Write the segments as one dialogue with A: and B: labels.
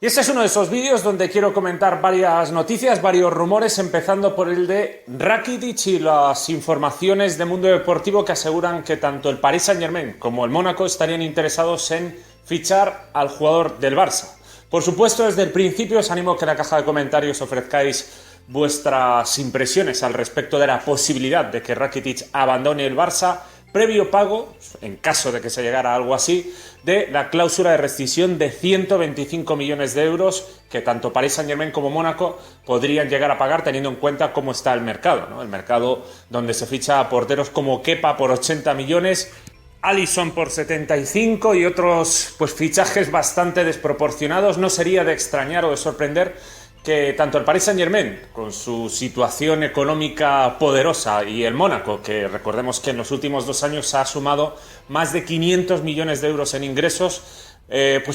A: Y este es uno de esos vídeos donde quiero comentar varias noticias, varios rumores, empezando por el de Rakitic y las informaciones de Mundo Deportivo que aseguran que tanto el Paris Saint-Germain como el Mónaco estarían interesados en fichar al jugador del Barça. Por supuesto, desde el principio os animo a que en la caja de comentarios ofrezcáis vuestras impresiones al respecto de la posibilidad de que Rakitic abandone el Barça, previo pago, en caso de que se llegara a algo así, de la cláusula de rescisión de 125 millones de euros que tanto Paris Saint-Germain como Mónaco podrían llegar a pagar teniendo en cuenta cómo está el mercado, ¿no? El mercado donde se ficha a porteros como Kepa por 80 millones, Alisson por 75 y otros fichajes bastante desproporcionados. No sería de extrañar o de sorprender que tanto el Paris Saint-Germain, con su situación económica poderosa, y el Mónaco, que recordemos que en los últimos 2 años ha sumado más de 500 millones de euros en ingresos,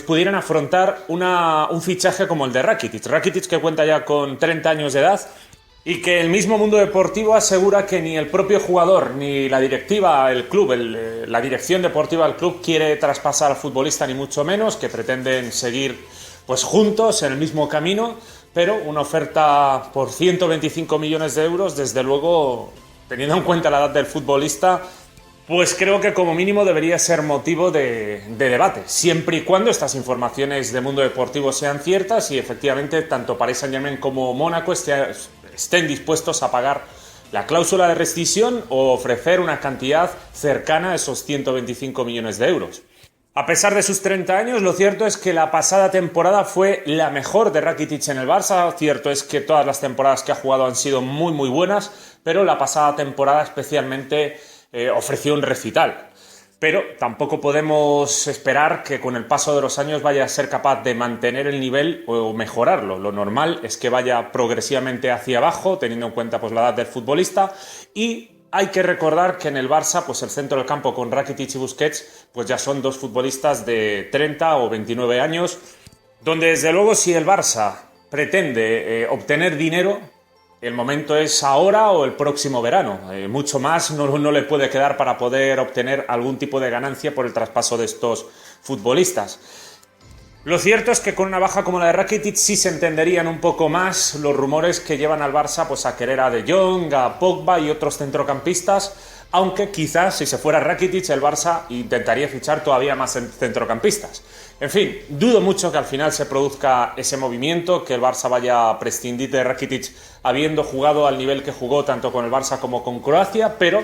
A: pudieran afrontar un fichaje como el de Rakitic. Rakitic, que cuenta ya con 30 años de edad y que el mismo Mundo Deportivo asegura que ni el propio jugador ni la directiva, el club, la dirección deportiva del club quiere traspasar al futbolista, ni mucho menos, que pretenden seguir juntos en el mismo camino. Pero una oferta por 125 millones de euros, desde luego, teniendo en cuenta la edad del futbolista, creo que como mínimo debería ser motivo de debate, siempre y cuando estas informaciones de Mundo Deportivo sean ciertas y efectivamente tanto Paris Saint-Germain como Mónaco estén dispuestos a pagar la cláusula de rescisión o ofrecer una cantidad cercana a esos 125 millones de euros. A pesar de sus 30 años, lo cierto es que la pasada temporada fue la mejor de Rakitic en el Barça. Cierto es que todas las temporadas que ha jugado han sido muy muy buenas, pero la pasada temporada especialmente ofreció un recital. Pero tampoco podemos esperar que con el paso de los años vaya a ser capaz de mantener el nivel o mejorarlo. Lo normal es que vaya progresivamente hacia abajo, teniendo en cuenta la edad del futbolista. Y hay que recordar que en el Barça, el centro del campo con Rakitic y Busquets, ya son 2 futbolistas de 30 o 29 años, donde desde luego si el Barça pretende obtener dinero, el momento es ahora o el próximo verano. Mucho más no le puede quedar para poder obtener algún tipo de ganancia por el traspaso de estos futbolistas. Lo cierto es que con una baja como la de Rakitic sí se entenderían un poco más los rumores que llevan al Barça a querer a De Jong, a Pogba y otros centrocampistas, aunque quizás si se fuera Rakitic el Barça intentaría fichar todavía más centrocampistas. En fin, dudo mucho que al final se produzca ese movimiento, que el Barça vaya a prescindir de Rakitic habiendo jugado al nivel que jugó tanto con el Barça como con Croacia, pero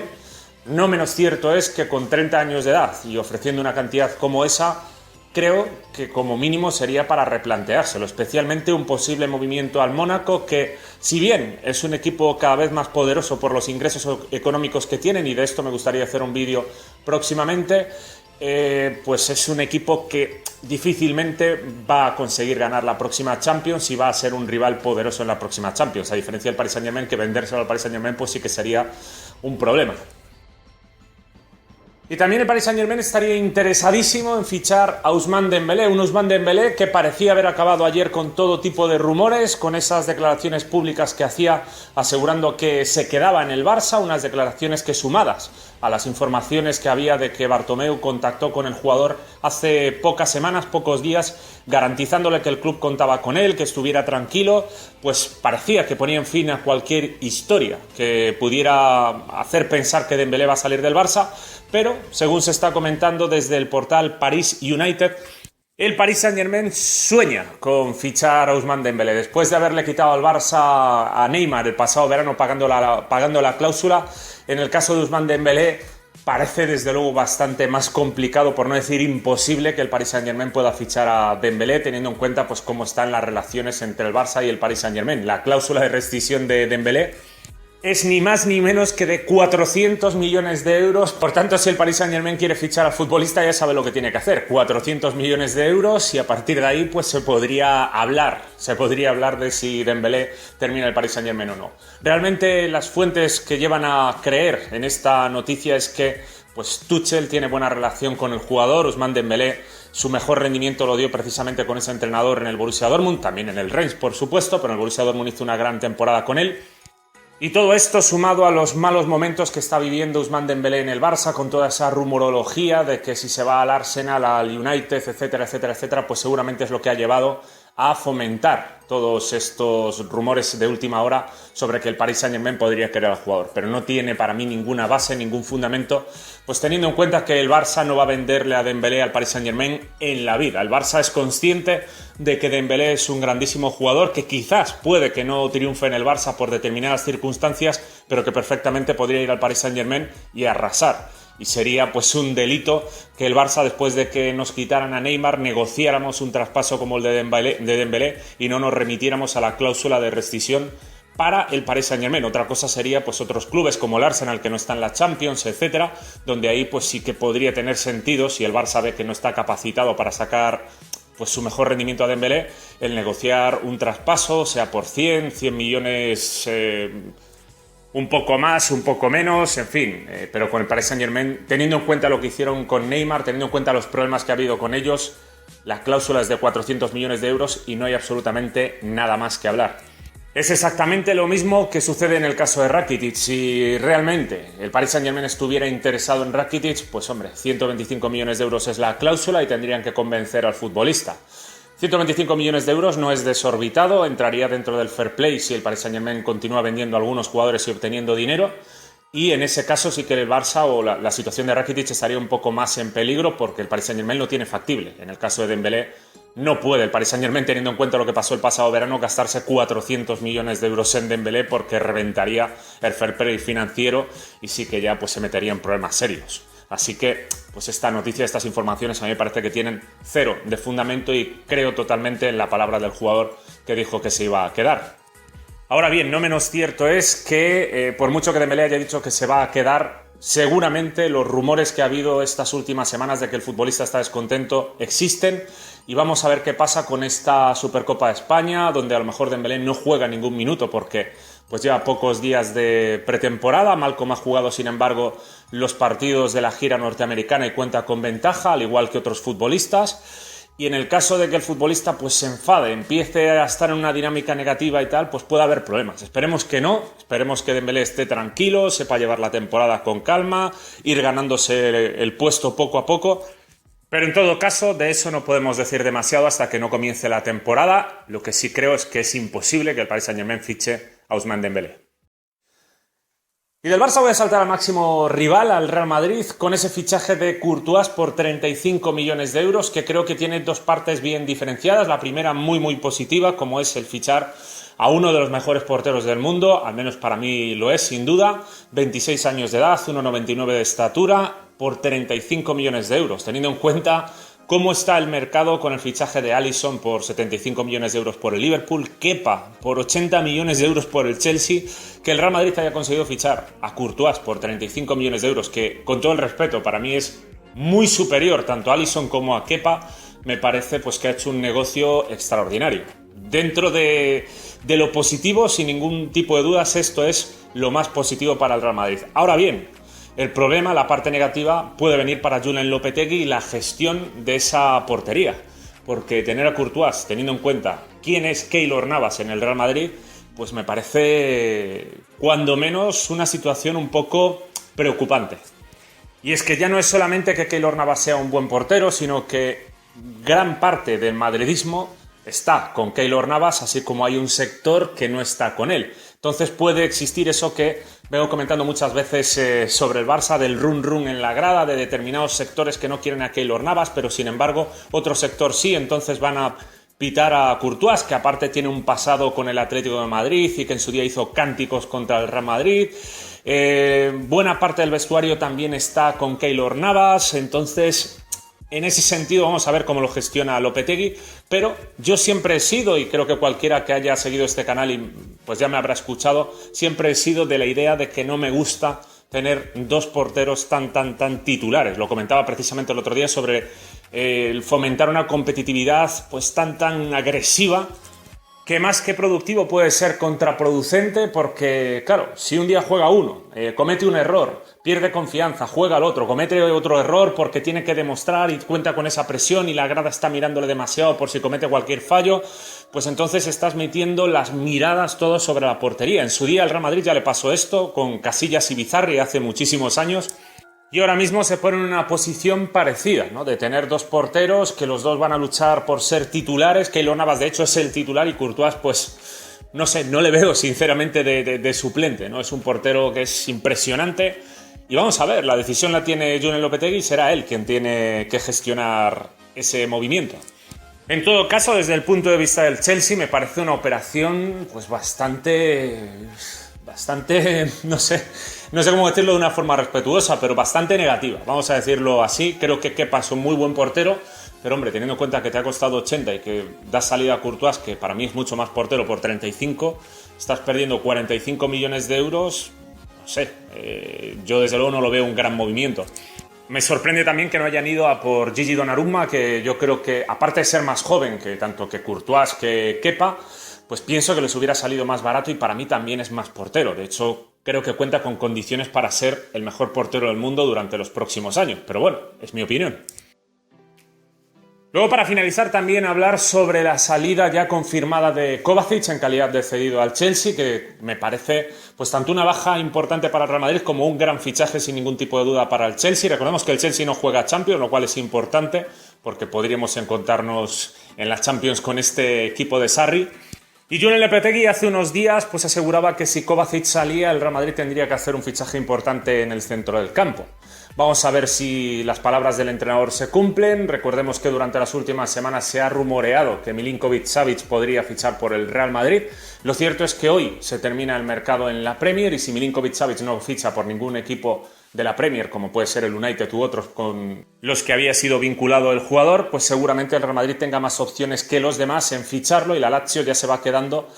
A: no menos cierto es que con 30 años de edad y ofreciendo una cantidad como esa, creo que como mínimo sería para replanteárselo, especialmente un posible movimiento al Mónaco, que si bien es un equipo cada vez más poderoso por los ingresos económicos que tienen, y de esto me gustaría hacer un vídeo próximamente, es un equipo que difícilmente va a conseguir ganar la próxima Champions y va a ser un rival poderoso en la próxima Champions, a diferencia del Paris Saint-Germain, que vendérselo al Paris Saint-Germain sí que sería un problema. Y también el Paris Saint-Germain estaría interesadísimo en fichar a Ousmane Dembélé, un Ousmane Dembélé que parecía haber acabado ayer con todo tipo de rumores, con esas declaraciones públicas que hacía asegurando que se quedaba en el Barça, unas declaraciones que, sumadas a las informaciones que había de que Bartomeu contactó con el jugador hace pocas semanas, pocos días, garantizándole que el club contaba con él, que estuviera tranquilo, parecía que ponían fin a cualquier historia que pudiera hacer pensar que Dembélé va a salir del Barça. Pero, según se está comentando desde el portal Paris United, el Paris Saint-Germain sueña con fichar a Ousmane Dembélé. Después de haberle quitado al Barça a Neymar el pasado verano pagando la cláusula, en el caso de Ousmane Dembélé parece desde luego bastante más complicado, por no decir imposible, que el Paris Saint-Germain pueda fichar a Dembélé, teniendo en cuenta cómo están las relaciones entre el Barça y el Paris Saint-Germain. La cláusula de rescisión de Dembélé es ni más ni menos que de 400 millones de euros. Por tanto, si el Paris Saint-Germain quiere fichar al futbolista, ya sabe lo que tiene que hacer. 400 millones de euros y a partir de ahí se podría hablar de si Dembélé termina el Paris Saint-Germain o no. Realmente las fuentes que llevan a creer en esta noticia es que Tuchel tiene buena relación con el jugador. Ousmane Dembélé su mejor rendimiento lo dio precisamente con ese entrenador en el Borussia Dortmund, también en el Reims por supuesto, pero en el Borussia Dortmund hizo una gran temporada con él. Y todo esto sumado a los malos momentos que está viviendo Ousmane Dembélé en el Barça, con toda esa rumorología de que si se va al Arsenal, al United, etcétera, etcétera, etcétera, seguramente es lo que ha llevado a fomentar todos estos rumores de última hora sobre que el Paris Saint-Germain podría querer al jugador, pero no tiene para mí ninguna base, ningún fundamento, pues teniendo en cuenta que el Barça no va a venderle a Dembélé al Paris Saint-Germain en la vida. El Barça es consciente de que Dembélé es un grandísimo jugador, que quizás puede que no triunfe en el Barça por determinadas circunstancias, pero que perfectamente podría ir al Paris Saint-Germain y arrasar. Y sería pues un delito que el Barça, después de que nos quitaran a Neymar, negociáramos un traspaso como el de Dembélé y no nos remitiéramos a la cláusula de rescisión para el Paris Saint-Germain. Otra cosa sería pues otros clubes como el Arsenal, que no está en la Champions, etcétera, donde ahí pues sí que podría tener sentido, si el Barça ve que no está capacitado para sacar pues su mejor rendimiento a Dembélé, el negociar un traspaso, sea por 100 millones... un poco más, un poco menos, en fin, pero con el Paris Saint-Germain, teniendo en cuenta lo que hicieron con Neymar, teniendo en cuenta los problemas que ha habido con ellos, la cláusula es de 400 millones de euros y no hay absolutamente nada más que hablar. Es exactamente lo mismo que sucede en el caso de Rakitic. Si realmente el Paris Saint-Germain estuviera interesado en Rakitic, pues hombre, 125 millones de euros es la cláusula y tendrían que convencer al futbolista. 125 millones de euros no es desorbitado, entraría dentro del fair play si el Paris Saint-Germain continúa vendiendo a algunos jugadores y obteniendo dinero, y en ese caso sí que el Barça o la situación de Rakitic estaría un poco más en peligro porque el Paris Saint-Germain lo tiene factible. En el caso de Dembélé no puede el Paris Saint-Germain, teniendo en cuenta lo que pasó el pasado verano, gastarse 400 millones de euros en Dembélé porque reventaría el fair play financiero y sí que ya pues se metería en problemas serios. Así que, pues esta noticia, estas informaciones a mí me parece que tienen cero de fundamento y creo totalmente en la palabra del jugador que dijo que se iba a quedar. Ahora bien, no menos cierto es que, por mucho que Dembélé haya dicho que se va a quedar, seguramente los rumores que ha habido estas últimas semanas de que el futbolista está descontento existen y vamos a ver qué pasa con esta Supercopa de España, donde a lo mejor Dembélé no juega ningún minuto porque pues lleva pocos días de pretemporada. Malcom ha jugado, sin embargo, los partidos de la gira norteamericana y cuenta con ventaja, al igual que otros futbolistas. Y en el caso de que el futbolista pues se enfade, empiece a estar en una dinámica negativa y tal, pues puede haber problemas. Esperemos que no, esperemos que Dembélé esté tranquilo, sepa llevar la temporada con calma, ir ganándose el puesto poco a poco. Pero en todo caso, de eso no podemos decir demasiado hasta que no comience la temporada. Lo que sí creo es que es imposible que el Paris Saint-Germain fiche a Ousmane Dembélé. Y del Barça voy a saltar al máximo rival, al Real Madrid, con ese fichaje de Courtois por 35 millones de euros, que creo que tiene dos partes bien diferenciadas. La primera muy positiva, como es el fichar a uno de los mejores porteros del mundo, al menos para mí lo es, sin duda. 26 años de edad, 1,99 de estatura, por 35 millones de euros, teniendo en cuenta cómo está el mercado con el fichaje de Alisson por 75 millones de euros por el Liverpool, Kepa por 80 millones de euros por el Chelsea, que el Real Madrid haya conseguido fichar a Courtois por 35 millones de euros, que con todo el respeto para mí es muy superior tanto a Alisson como a Kepa, me parece pues que ha hecho un negocio extraordinario. Dentro de lo positivo, sin ningún tipo de dudas, esto es lo más positivo para el Real Madrid. Ahora bien, el problema, la parte negativa, puede venir para Julen Lopetegui y la gestión de esa portería. Porque tener a Courtois, teniendo en cuenta quién es Keylor Navas en el Real Madrid, pues me parece, cuando menos, una situación un poco preocupante. Y es que ya no es solamente que Keylor Navas sea un buen portero, sino que gran parte del madridismo está con Keylor Navas, así como hay un sector que no está con él. Entonces puede existir eso que vengo comentando muchas veces sobre el Barça, del run en la grada, de determinados sectores que no quieren a Keylor Navas, pero sin embargo otro sector sí, entonces van a pitar a Courtois, que aparte tiene un pasado con el Atlético de Madrid y que en su día hizo cánticos contra el Real Madrid. Buena parte del vestuario también está con Keylor Navas, entonces en ese sentido vamos a ver cómo lo gestiona Lopetegui, pero yo siempre he sido, y creo que cualquiera que haya seguido este canal y pues ya me habrá escuchado, siempre he sido de la idea de que no me gusta tener dos porteros tan titulares. Lo comentaba precisamente el otro día sobre el fomentar una competitividad pues tan agresiva, que más que productivo puede ser contraproducente, porque claro, si un día juega uno, comete un error, pierde confianza, juega al otro, comete otro error porque tiene que demostrar y cuenta con esa presión y la grada está mirándole demasiado por si comete cualquier fallo, pues entonces estás metiendo las miradas todo sobre la portería. En su día al Real Madrid ya le pasó esto con Casillas y Bizarri hace muchísimos años, Y ahora mismo se pone en una posición parecida, ¿no? De tener dos porteros que los dos van a luchar por ser titulares. Keylor Navas, de hecho, es el titular y Courtois, pues, no sé, no le veo sinceramente de suplente, ¿no? Es un portero que es impresionante. Y vamos a ver, la decisión la tiene Julen Lopetegui y será él quien tiene que gestionar ese movimiento. En todo caso, desde el punto de vista del Chelsea, me parece una operación pues bastante, no sé cómo decirlo de una forma respetuosa, pero bastante negativa, vamos a decirlo así. Creo que Kepa es un muy buen portero, pero hombre, teniendo en cuenta que te ha costado 80 y que das salida a Courtois, que para mí es mucho más portero, por 35, estás perdiendo 45 millones de euros, no sé, yo desde luego no lo veo un gran movimiento. Me sorprende también que no hayan ido a por Gigi Donnarumma, que yo creo que, aparte de ser más joven que tanto que Courtois que Kepa, pues pienso que les hubiera salido más barato y para mí también es más portero. De hecho, creo que cuenta con condiciones para ser el mejor portero del mundo durante los próximos años. Pero bueno, es mi opinión. Luego, para finalizar, también hablar sobre la salida ya confirmada de Kovacic en calidad de cedido al Chelsea, que me parece pues tanto una baja importante para el Real Madrid como un gran fichaje sin ningún tipo de duda para el Chelsea. Recordemos que el Chelsea no juega Champions, lo cual es importante porque podríamos encontrarnos en la Champions con este equipo de Sarri. Y Julen Lopetegui hace unos días pues aseguraba que si Kovacic salía, el Real Madrid tendría que hacer un fichaje importante en el centro del campo. Vamos a ver si las palabras del entrenador se cumplen. Recordemos que durante las últimas semanas se ha rumoreado que Milinkovic-Savic podría fichar por el Real Madrid. Lo cierto es que hoy se termina el mercado en la Premier y si Milinkovic-Savic no ficha por ningún equipo de la Premier, como puede ser el United u otros con los que había sido vinculado el jugador, pues seguramente el Real Madrid tenga más opciones que los demás en ficharlo y la Lazio ya se va quedando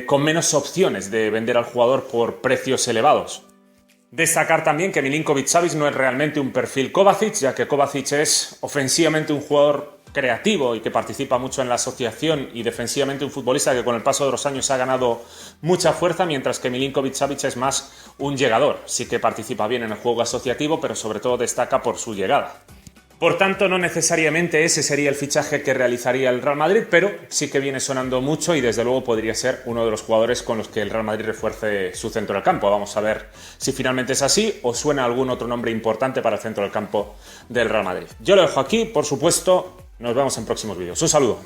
A: con menos opciones de vender al jugador por precios elevados. Destacar también que Milinkovic-Savic no es realmente un perfil Kovacic, ya que Kovacic es ofensivamente un jugador creativo y que participa mucho en la asociación y defensivamente un futbolista que con el paso de los años ha ganado mucha fuerza, mientras que Milinkovic-Savic es más un llegador. Sí que participa bien en el juego asociativo, pero sobre todo destaca por su llegada. Por tanto, no necesariamente ese sería el fichaje que realizaría el Real Madrid, pero sí que viene sonando mucho y desde luego podría ser uno de los jugadores con los que el Real Madrid refuerce su centro del campo. Vamos a ver si finalmente es así o suena algún otro nombre importante para el centro del campo del Real Madrid. Yo lo dejo aquí, por supuesto, nos vemos en próximos vídeos. Un saludo.